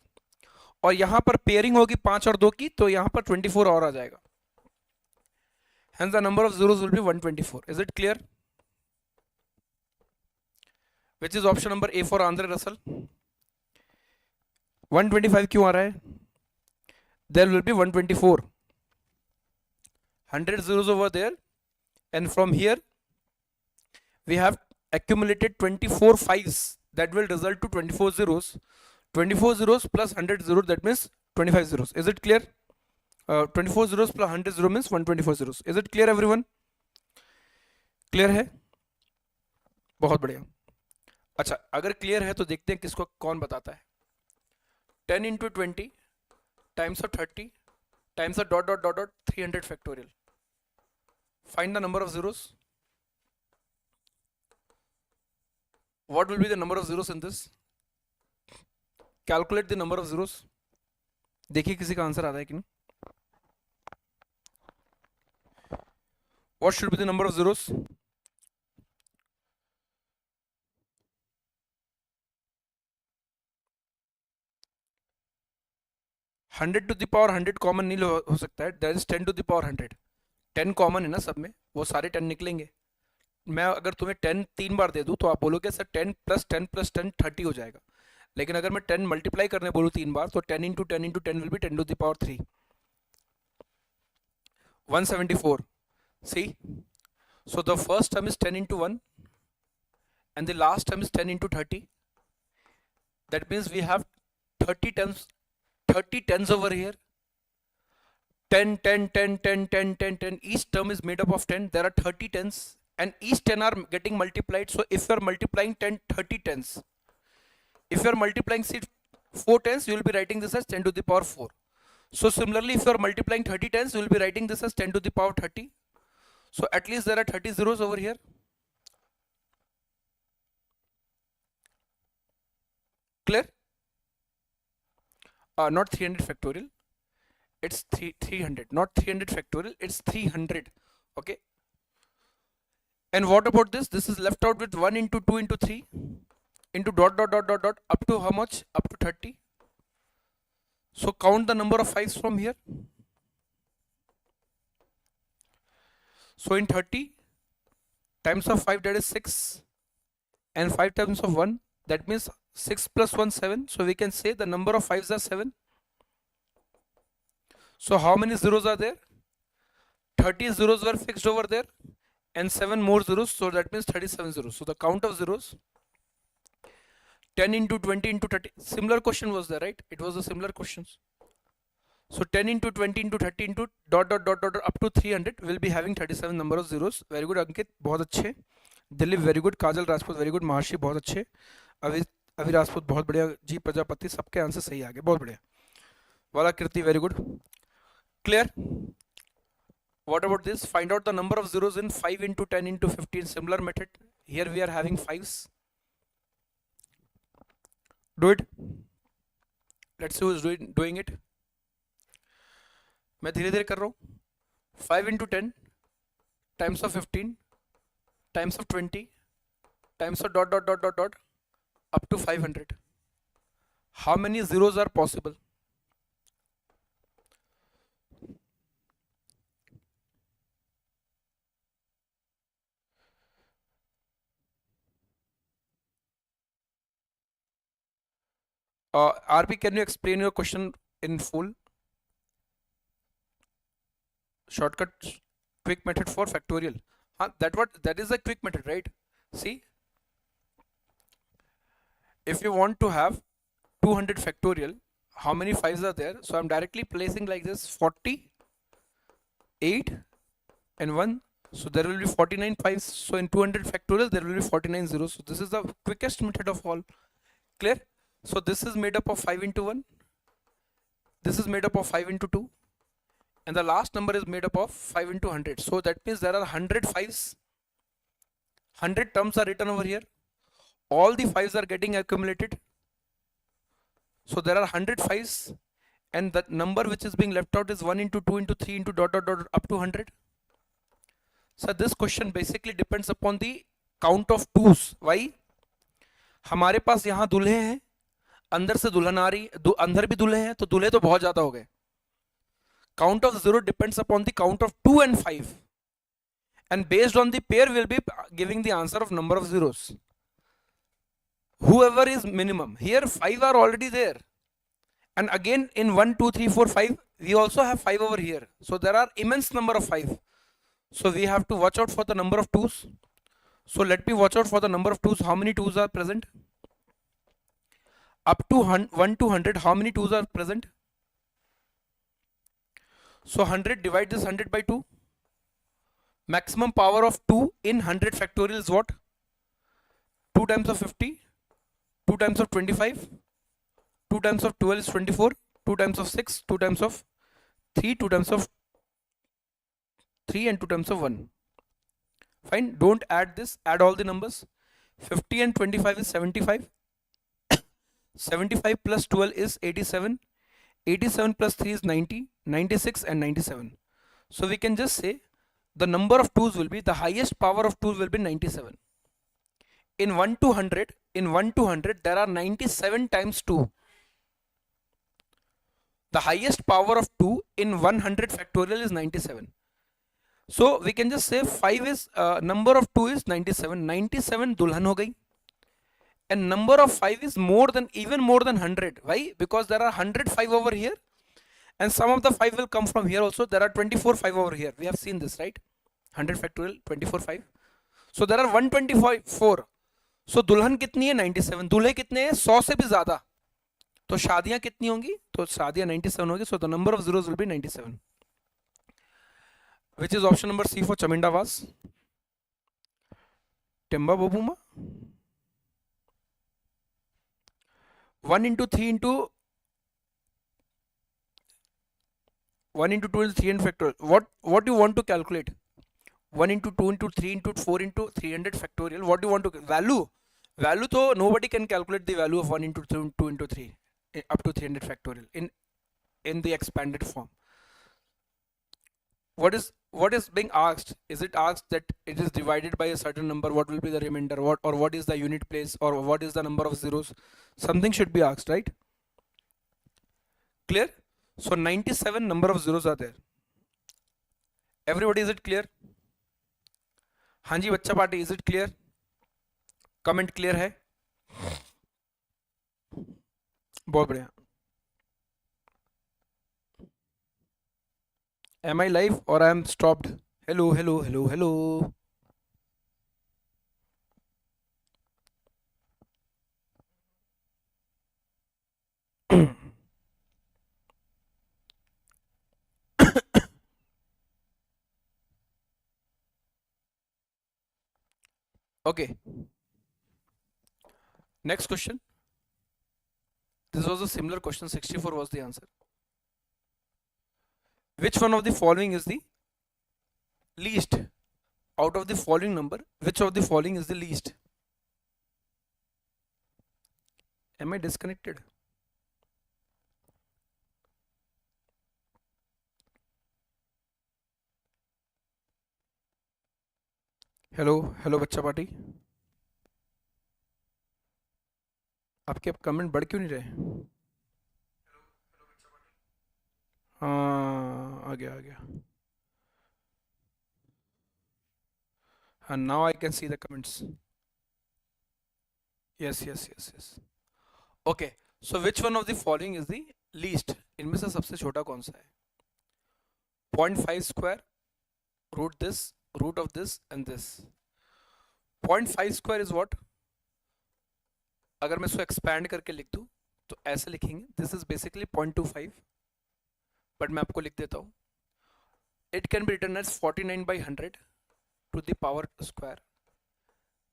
और यहाँ पर पेयरिंग होगी 5 और 2 की, तो यहाँ पर 24 और आ जाएगा. Hence the number of zeros will be 124. Is it clear? Which is option number A for Andre Russell. 125 क्यों आ रहा है? There will be 124. 100 zeros over there. And from here we have accumulated 24 5s that will result to 24 zeros. 24 zeros plus 100 zeros, that means 25 zeros. Is it clear? 24 zeros plus 100 zeros means 124 zeros. Is it clear everyone? Clear है? बहुत बढ़िया. अच्छा, अगर clear है तो देखते हैं किसको कौन बताता है. 10 into 20 times of 30 times of dot dot dot dot 300 factorial. Find the number of zeros. What will be the number of zeros in this? Calculate the number of zeros. देखिए किसी का आंसर आता है कि नहीं. What should be the number of zeros? Hundred to the power 100 common नहीं हो सकता है. That is 10 to the power 100. 10 common है ना सब में, वो सारे 10 निकलेंगे. मैं अगर तुम्हें 10 3 बार दे दूं तो आप बोलोगे सर 10 प्लस 10 प्लस 10 30 हो जाएगा. लेकिन अगर मैं 10 मल्टीप्लाई करने बोलूँ 3 बार तो 10 into 10 into 10 will be 10 to the power 3. 174. See, so the first term is 10 into 1 and the last term is 10 into 30. That means we have 30 tens over here. 10, 10, 10, 10, 10, 10, 10. Each term is made up of 10. There are 30 tens and each 10 are getting multiplied. So if you are multiplying 10, 30 tens, if you are multiplying 4 tens, you will be writing this as 10 to the power 4. So similarly, if you are multiplying 30 tens, you will be writing this as 10 to the power 30. So at least there are 30 zeros over here. Clear? Not 300 factorial. It's 300, not 300 factorial. It's 300. Okay. And what about this? This is left out with 1 into 2 into 3 into dot dot dot dot dot up to how much? Up to 30. So count the number of 5s from here. So in 30 times of 5, that is 6, and 5 times of 1, that means 6 plus 1, 7. So we can say the number of 5s are 7. So how many zeros are there? 30 zeros were fixed over there and 7 more zeros. So that means 37 zeros. So the count of zeros, 10 into 20 into 30. Similar question was there, right? It was a similar questions. So 10 into 20 into 30 into dot dot dot dot up to 300 will be having 37 number of zeros. Very good Ankit, बहुत अच्छे. Dilip very good, काजल Rajput very good, महाशी बहुत अच्छे, अभी राजपूत बहुत बढ़िया, जी प्रजापति, सबके answer सही आ गए, बहुत बढ़िया. वाला कीर्ति very good. Clear? What about this? Find out the number of zeros in 5 into 10 into 15. Similar method. Here we are having 5s. Do it. Let's see who is doing it. मैं धीरे धीरे कर रहा हूँ. 5 into 10 times of 15 times of 20 times of dot dot dot dot dot up to 500. How many zeros are possible? RP, can you explain your question in full? Shortcut quick method for factorial. That is a quick method, right? See, if you want to have 200 factorial, how many 5s are there? So I'm directly placing like this: 40, 8 and 1. So there will be 49 5s. So in 200 factorial there will be 49 zeros. So this is the quickest method of all. Clear? So this is made up of 5 into 1. This is made up of 5 into 2. And the last number is made up of 5 into 100. So that means there are 100 5s. 100 terms are written over here. All the 5s are getting accumulated. So there are 100 5s. And the number which is being left out is 1 into 2 into 3 into dot dot dot up to 100. So this question basically depends upon the count of 2s. Why? हमारे पास यहाँ दूल्हे हैं, अंदर से दुल्हन आ रही, अंदर भी दूल्हे हैं, तो दूल्हे तो बहुत ज्यादा हो गए. Count of 0 depends upon the count of 2 and 5, and based on the pair we'll be giving the answer of number of zeros. Whoever is minimum. Here 5 are already there, and again in 1 2 3 4 5 we also have 5 over here. So there are immense number of 5. So we have to watch out for the number of 2s. So let me watch out for the number of 2s. How many 2s are present? Up to 1 to 100, how many 2s are present? So 100, divide this 100 by 2. Maximum power of 2 in 100 factorial is what? 2 times of 50, 2 times of 25, 2 times of 12 is 24, 2 times of 6, 2 times of 3, 2 times of 3 and 2 times of 1. Fine, don't add this, add all the numbers. 50 and 25 is 75. 75 plus 12 is 87. 87 plus 3 is 90, 96 and 97. So we can just say the number of 2s will be, the highest power of 2s will be 97. In 1 to 100, there are 97 times 2. The highest power of 2 in 100 factorial is 97. So we can just say 5 is, number of 2 is 97. 97 dulhan ho gayi. And number of 5 is even more than 100. Why? Because there are 105 over here, and some of the 5 will come from here also. There are 24 5 over here. We have seen this, right? 100 factorial, 24 5. So there are 124. So दुल्हन कितनी है? 97. दूल्हे कितने हैं? 100 से भी ज़्यादा. तो शादियाँ कितनी होंगी? तो शादियाँ 97 होगी. So the number of zeros will be 97. Which is option number C for Chaminda Vas? Timba Bobuma? 1 into 3 into 1 into 2 is 3 and factorial. What do you want to calculate? 1 into 2 into 3 into 4 into 300 factorial. What do you want to value? Value to nobody can calculate the value of 1 into 2 into 3 up to 300 factorial in the expanded form. What is being asked? Is it asked that it is divided by a certain number? What will be the remainder? What is the unit place, or what is the number of zeros? Something should be asked, right? Clear? So 97 number of zeros are there. Everybody, is it clear? हाँ जी बच्चा party, is it clear? Comment clear है? बहुत बढ़िया. Am I live or I am stopped? Hello, hello, hello, hello. Okay. Next question. This was a similar question. 64 was the answer. Which one of the following is the least? Out of the following number, which of the following is the least? Am I disconnected? Hello hello बच्चा party, आपके comment बढ़ क्यों नहीं रहे? हाँ आ गया. हाँ, now I can see the comments. Yes. Okay, so which one of the following is the least? इनमें से सबसे छोटा कौन सा है? 0.5 square, root of this and this. 0.5 square is what? अगर मैं इसको expand करके लिख दूं तो ऐसे लिखेंगे. This is basically 0.25, but मैं आपको लिख देता हूं. It can be written as 49 by 100 to the power square.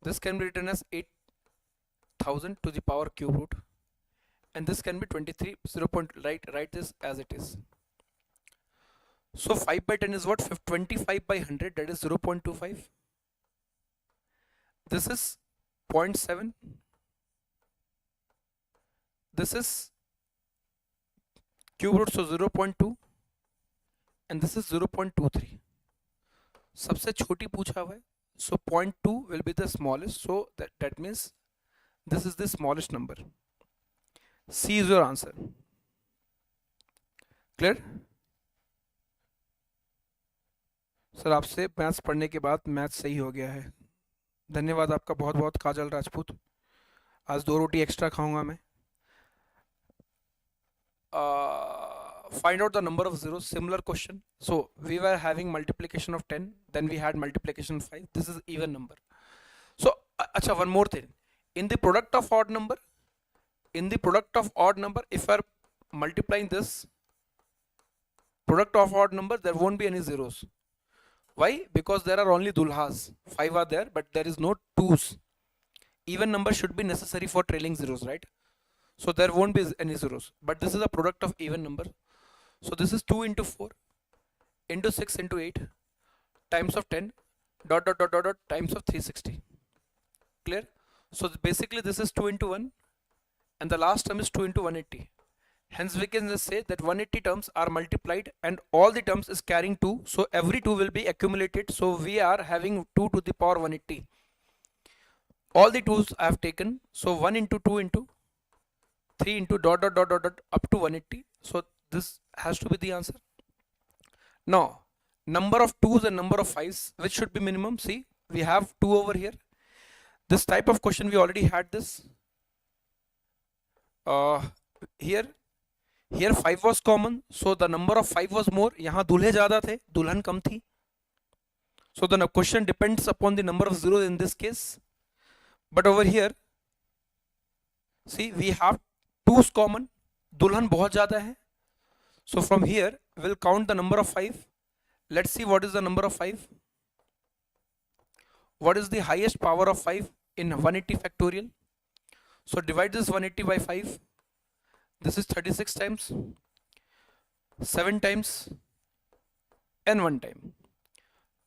This can be written as 8000 to the power cube root, and this can be 23. Write this as it is. So 5 by 10 is what? 25 by 100, that is 0.25. This is 0.7. This is cube root, so 0.2, and this is 0.23. सबसे छोटी पूछा हुआ है, so 0.2 will be the smallest, so that means this is the smallest number. C is your answer. Clear? Sir आपसे maths पढ़ने के बाद maths सही हो गया है. धन्यवाद आपका बहुत बहुत काजल राजपूत. आज 2 रोटी एक्स्ट्रा खाऊंगा मैं. Find out the number of zeros. Similar question. So we were having multiplication of 10, then we had multiplication of 5. This is even number. So acha, one more thing. In the product of odd number, if we are multiplying this product of odd number, there won't be any zeros. Why? Because there are only dulhas. 5 are there, but there is no 2s. Even number should be necessary for trailing zeros, right? So there won't be any zeros. But this is a product of even number. So this is 2 into 4 into 6 into 8 times of 10 dot times of 360. Clear? So basically this is 2 into 1, and the last term is 2 into 180. Hence we can just say that 180 terms are multiplied and all the terms is carrying 2. So every 2 will be accumulated. So we are having 2 to the power 180. All the 2's I have taken. So 1 into 2 into 3 into dot up to 180. So this has to be the answer. Now number of 2's and number of 5's, which should be minimum? See, we have 2 over here. This type of question we already had this. Here 5 was common, so the number of 5 was more. यहाँ दूल्हे ज़्यादा थे, दुल्हन कम थी. So the question depends upon the number of zeros in this case. But over here, see, we have 2's common, दुल्हन बहुत ज़्यादा है. So from here, we'll count the number of 5 Let's see what is the number of 5. What is the highest power of 5 in 180 factorial? So divide this 180 by 5. This is 36 times, 7 times, and 1 time.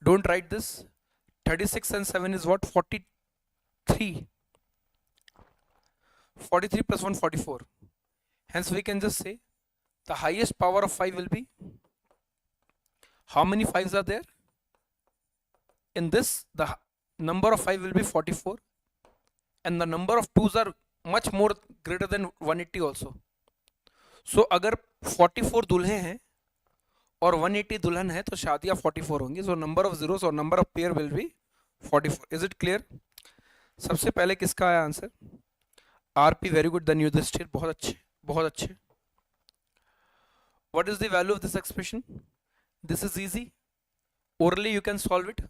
Don't write this. 36 and 7 is what? 43. 43 plus 1, 44. Hence we can just say the highest power of 5 will be, how many 5s are there? In this, the number of 5 will be 44, and the number of 2s are much more greater than 180 also. So अगर 44 दुल्हे हैं और 180 दुल्हन है तो शादियां 44 होंगी. So number of zeros or number of pair will be 44. Is it clear? सबसे पहले किसका आया answer? RP, very good. Then Yudhishthir, बहुत अच्छे, बहुत अच्छे. What is the value of this expression? This is easy. Orally you can solve it.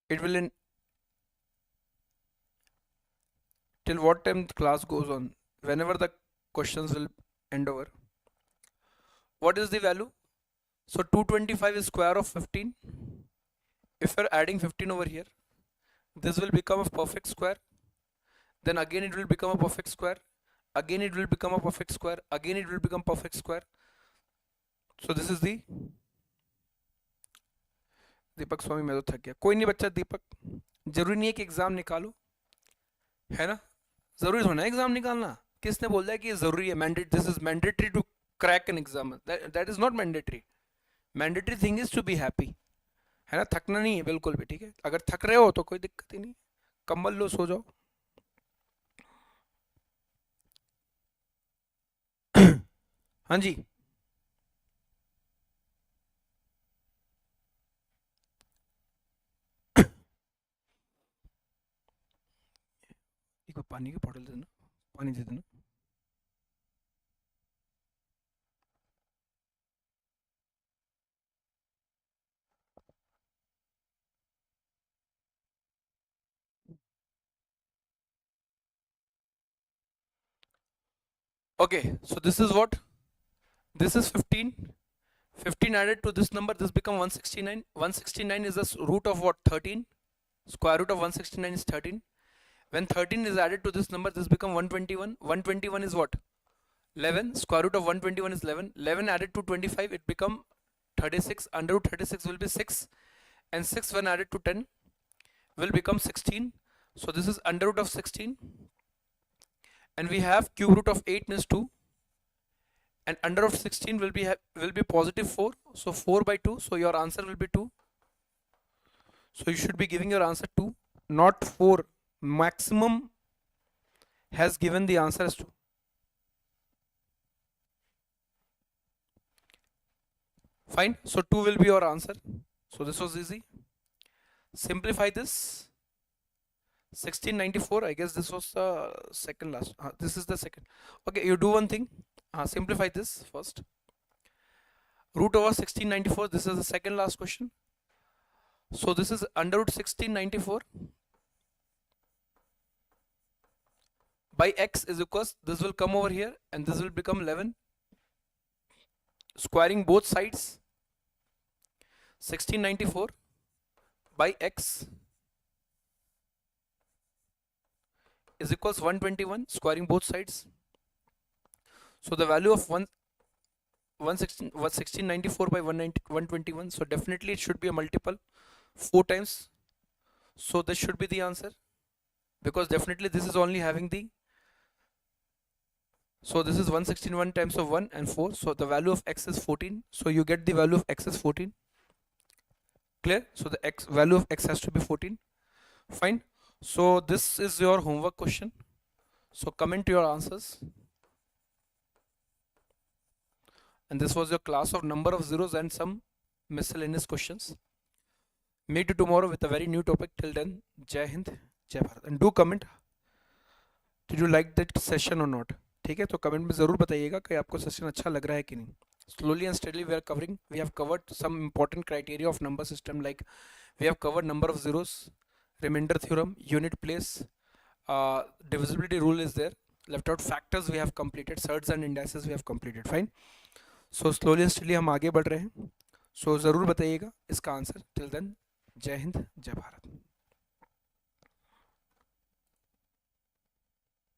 It will till what time the class goes on, whenever the questions will end over. What is the value? So 225 is square of 15. If you're adding 15 over here, this will become a perfect square. Then again it will become a perfect square. Again it will become a perfect square. Again it will become perfect square. So this is the दीपक स्वामी. मैं तो थक गया. कोई नहीं बच्चा दीपक, जरूरी नहीं है कि एग्जाम निकालो, है ना? जरूरी होना है एग्जाम निकालना? किसने बोल दिया कि ये जरूरी है? Mandatory. This is mandatory to crack an exam. That is not mandatory. Mandatory thing is to be happy, है ना? थकना नहीं है बिल्कुल भी. ठीक है, अगर थक रहे हो तो कोई दिक्कत ही नहीं, कंबल लो, सो जाओ. हाँ जी, एक बार पानी की बॉटल दे देना, पानी दे देना. Okay, so this is what? This is 15. 15 added to this number, this become 169. 169 is the root of what? 13. Square root of 169 is 13. When 13 is added to this number, this become 121. 121 is what? 11. Square root of 121 is 11. 11 added to 25, it become 36. Under root 36 will be 6. And 6 when added to 10 will become 16. So this is under root of 16. And we have cube root of 8 means 2. And under root of 16 will be positive 4. So 4 by 2. So your answer will be 2. So you should be giving your answer 2, not 4. Maximum has given the answer as 2. Fine. So 2 will be your answer. So this was easy. Simplify this. 1694. I guess this was the second last. This is the second. Okay, you do one thing. Simplify this first. Root over 1694. This is the second last question. So this is under root 1694 by x is equals, this will come over here and this will become 11. Squaring both sides, 1694 by x is equals 121, squaring both sides. So the value of 1694 by 121. So definitely it should be a multiple 4 times. So this should be the answer, because definitely this is only having the, so this is 161 times of 1 and 4. So the value of x is 14. So you get the value of x is 14. Clear? So the value of x has to be 14. Fine. So this is your homework question. So comment your answers. And this was your class of number of zeros and some miscellaneous questions. Meet you tomorrow with a very new topic. Till then, Jai Hind, Jai Bharat. And do comment, did you like that session or not? ठीक है, तो comment में ज़रूर बताइएगा कि आपको session अच्छा लग रहा है कि नहीं. Slowly and steadily we have covered some important criteria of number system, like we have covered number of zeros, remainder theorem, unit place, divisibility rule is there, left out factors we have completed, surds and indices we have completed. Fine. So slowly and steadily हम आगे बढ़ रहे हैं. So ज़रूर बताइएगा इसका answer. Till then, जय हिंद, जय भारत.